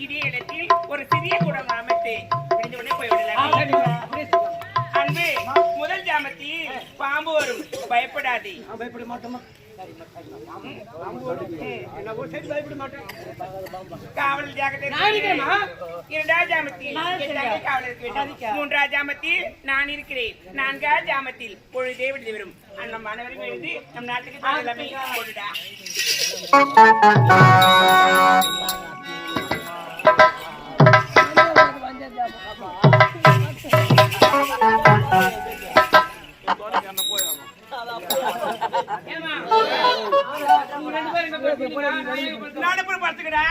இதே இடத்தில் ஒரு சிறிய கூடம் அமைத்து விடுந்தவுடனே போய்விடலாம். அன்பு, முதல் ஜாமத்தில் பாம்பு வரும், பயப்படாதே. பயப்பட மாட்டோமா? காவல் ஜாக்கிரதை. இரண்டாவது ஜாமத்தில் காவல் இருக்க வேண்டும். மூன்றாவது ஜாமத்தில் நான் இருக்கிறேன். நான்காவது ஜாமத்தில் பொழுதே விடுதி வரும். நம் அனைவரும் எழுந்து நம் நாட்டுக்கு எல்லாமே போடுடா. நாடு பார்த்துக்கடா.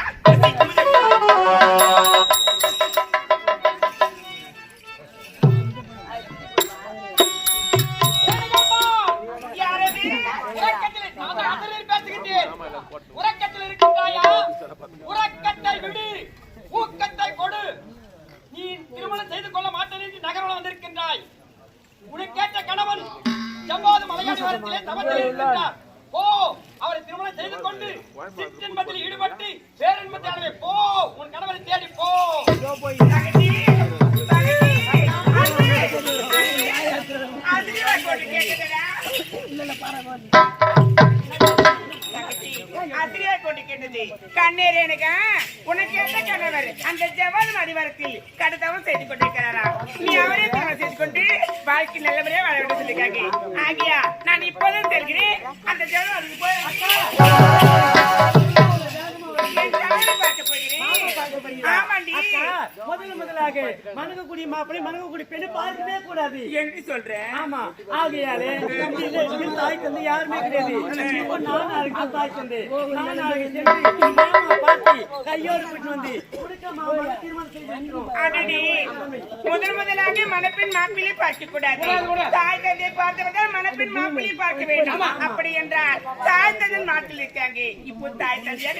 உறக்கத்தில் இருக்கின்றாயா? உறக்கத்தை விடு, ஊக்கத்தை கொடு. நீ திருமணம் செய்து கொள்ள மாட்டேன் என்று நகரம் வந்திருக்கின்றாய். உனக்கேற்ற கணவன் ஜம்பாது மலையாளி வாரத்திலே தவத்தில் இருக்கின்றார். போ, அவரை திருமணம் செய்து கொண்டு சிற்றின்பத்தில் ஈடுபட்டு பேரின்பத்தை அடைவே. போ, உன் கணவரை தேடி போ. கண்ணேர் எனக்கு உனக்கு என்ன கணவர் அந்த ஜவாது அதிகாரத்தில் கடுத்தவன் செய்து கொண்டிருக்கிறாரா? நீ அவரே திருமணம் செய்து கொண்டு வாழ்க்கை நல்லபடியா வாழ வேண்டும் சொல்லிருக்காங்க. ஆகியா நான் இப்போதும் செல்கிறேன். அந்த ஜவாது அதுக்கு போய் முதலாக மனகக்கூடிய மாப்பிளை மனகக்கூடிய பெண்ணை பார்க்கவே கூடாது என்று சொல்றேன். ஆமா, ஆகையாலே தாய் தந்தை யாருமே கிடையாது. இப்போ நான் அழைக்க தாய் தந்தை நான் அழைக்க மாமா பாட்டி கையோடு போயிட்டு வந்து திருமணம் செய்து முதலாக மணப்பெண் மாப்பிள்ளை பார்க்க கூடாது. தாய் தந்தை பார்த்தவர்கள் மணப்பெண் மாப்பிள்ளை பார்க்க வேண்டும். அப்படி என்றால் தாய் தந்தை நாட்டில் இருக்காங்க. இப்போ தாய் தந்தையாக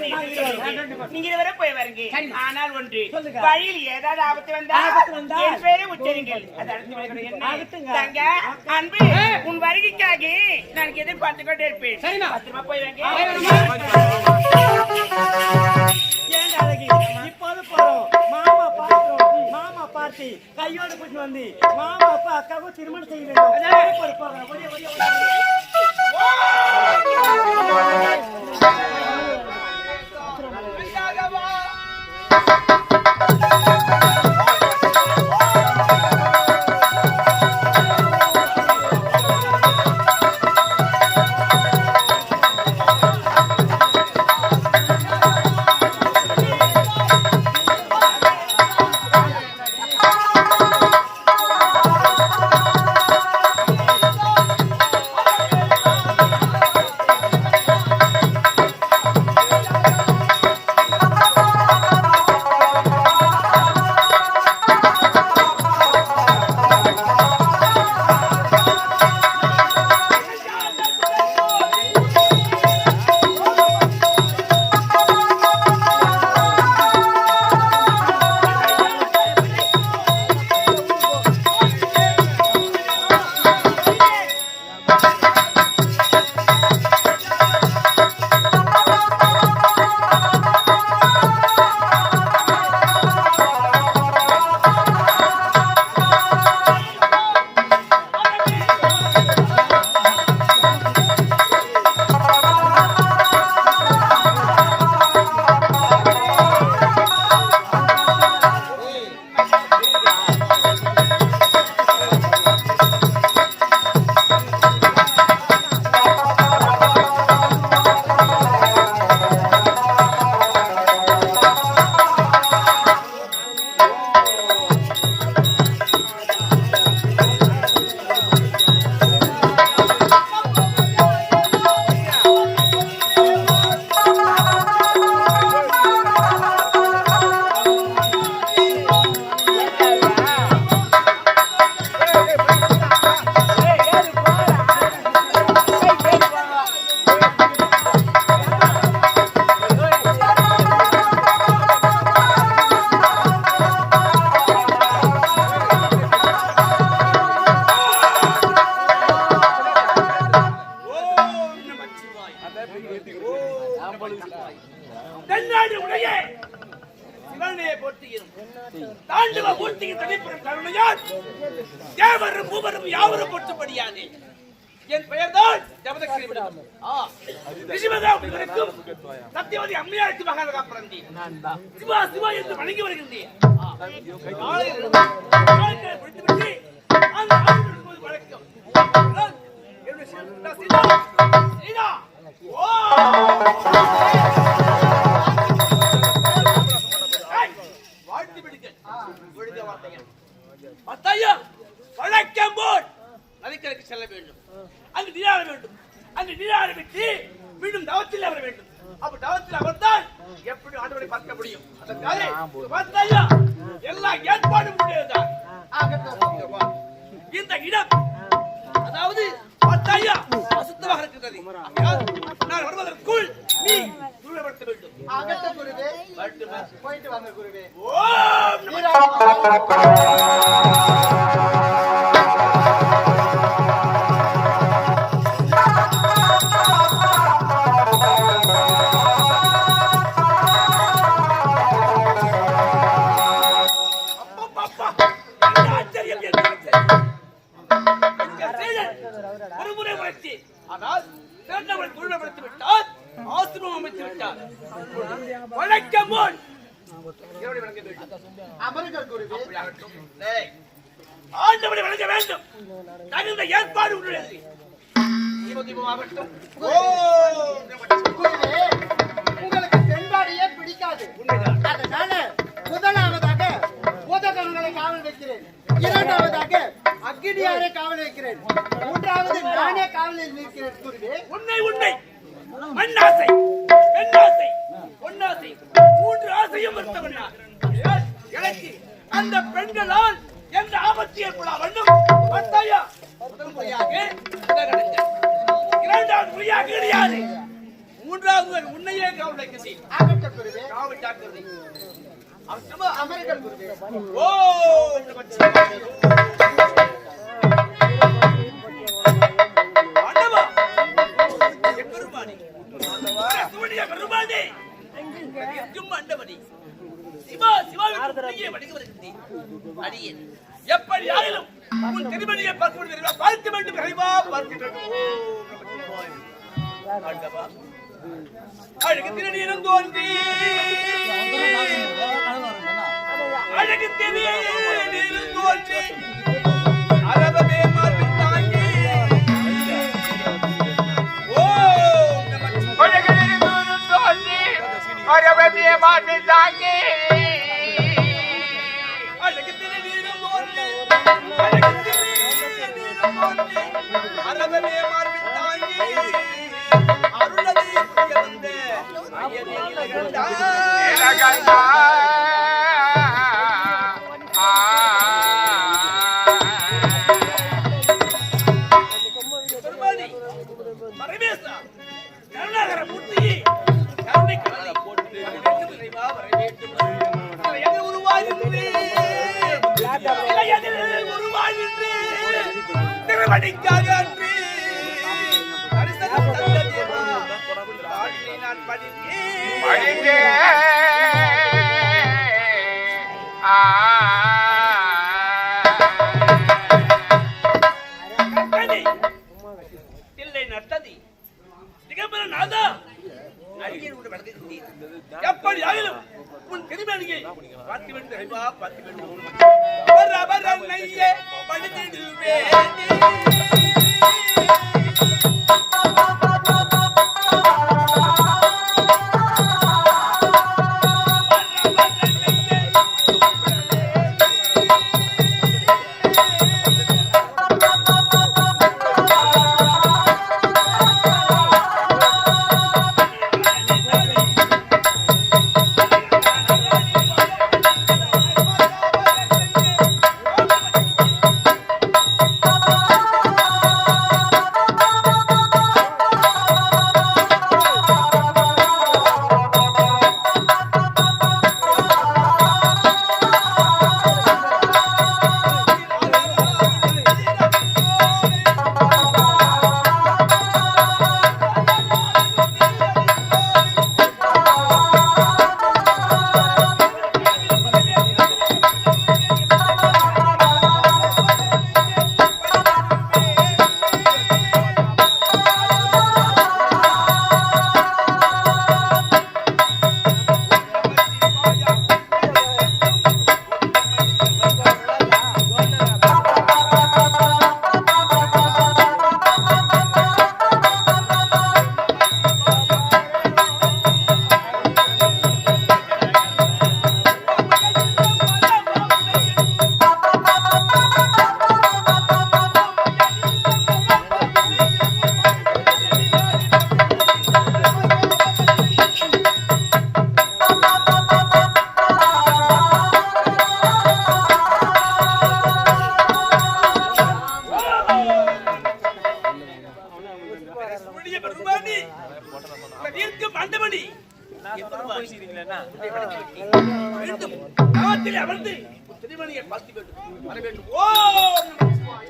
நீங்க இதுவரை போய் வருங்க. ஆனால் ஒன்று, வழியில் ஏதாவது ஆபத்து வந்தால் என் பேரை உச்சரிங்கள். தங்க அன்பு, உன் வருகைக்காக நான் எதிர்பார்த்து கொண்டே இருப்பேன். பத்திரமா போய் வாங்க. இப்போது போறோம். மாமா பார்க்கிறோம். மாமா பார்த்து கையோடு கூட்டு வந்து மாமா அப்பா அக்காவும் திருமணம் செய்ய வேண்டும். தாயே போற்றியும் தாண்டவ மூர்த்தியின் தனிப்பெரும் கருணையால் தேவரும் மூவரும் யாவரும் போற்றும்படியானே. என் பெயர்தான் ஜபதகிரி விடம். சத்தியவதி அம்மையாருக்கு மகாராக பிறந்தேன். சிவா சிவா என்று வணங்கி வருகின்றேன். பிடித்துவிட்டு வழக்கம் வாழ்த்து விடுங்கள். வழக்கம் போல் நதிக்கரைக்கு செல்ல வேண்டும். அங்கு நீராட வேண்டும். அங்கு நீராட விட்டு மீண்டும் தவத்தில் அமர வேண்டும். அப்ப தவத்தில் அமர்ந்தால் எப்படி ஆண்டவரை பார்க்க முடியும்? அதற்காக எல்லா ஏற்பாடும் முடியாதுதான். இந்த இடம் அதாவது பத்தாயா அசுத்தமாக இருக்கின்றது. நான் வருவதற்குள் நீ தூரப்படுத்த வேண்டும். போயிட்டு வாங்க குருவே. ஒருமுறை முயற்சி. ஆனால் சிறந்தவரை தூரப்படுத்தி விட்டால் ஆசிரமம் அமைத்து விட்டார். வழக்கம் போல் அமருங்கள் குருவே. ஆண்டவரை வழங்க வேண்டும். தகுந்த ஏற்பாடு உள்ளது. குருவே, உங்களுக்கு தென்பாடியே பிடிக்காது. அதனால முதலாவதாக பூதகணங்களை காவல் வைக்கிறேன். இரண்டாவதாக அக்னியாரை காவல் வைக்கிறேன். மூன்றாவது நானே காவலில் நிற்கிறேன். குருவே, உன்னை மண்ணாசை, பெண்ணாசை, பொன்னாசை, மூன்று ஆசையும் வருத்தவனார். எனக்கு அந்த பெண்களால் எந்த ஆபத்து ஏற்படா வேண்டும். முதல் முறையாக இரண்டாவது முறையாக கிடையாது. மூன்றாவது உன்னையே காவல் வைக்கிறேன். ஆகட்டும் குருவே. காவல் டாக்டர் அமருங்கள் குருவே. ஓ ஆண்டவா பெருமானே பெருமானே எங்கும் ஆண்டவனே சிவா சிவாவிற்கு வணங்கி வருகின்றேன். அடியேன் எப்படி ஆயிலும் உன் திருமணியை பார்க்க வேண்டும். அறிவா பார்க்க வேண்டும். ஆண்டவா அழகு திருநீரம் தோன்றி அழகு திருநீரம் தோன்றி அரபமே மாற்றி தாங்கி அரபமே மாற்றி தாங்கி அழகு திருநீரம் தோன்றி அழகு திருநீரம் தோன்றி அரபமே மாற்றி தாங்கி அருளதை புரிய வந்த இலகண்டா மறைவேசா கருணாகர மூர்த்தியை கருணை கடலை போட்டு உருவாகின்றே திருவடிக்காக அன்று தரிசனம் தந்த தேவா நான் படித்தேன். இல்லை நர்த்ததி திகம்பர நாதா அடியேன் வளர்ந்திருந்தேன். எப்படி ஆயிலும் உன் திருமணியை பார்க்க வேண்டும். அறிவா பார்க்க வேண்டும். பரபரனையே படித்திடுவேன். இருக்கும் அண்டமணி மீண்டும் தவத்திலே அமர்ந்து திருமணியை பார்த்து வேண்டும் வர வேண்டும். ஓம் நம சிவாய.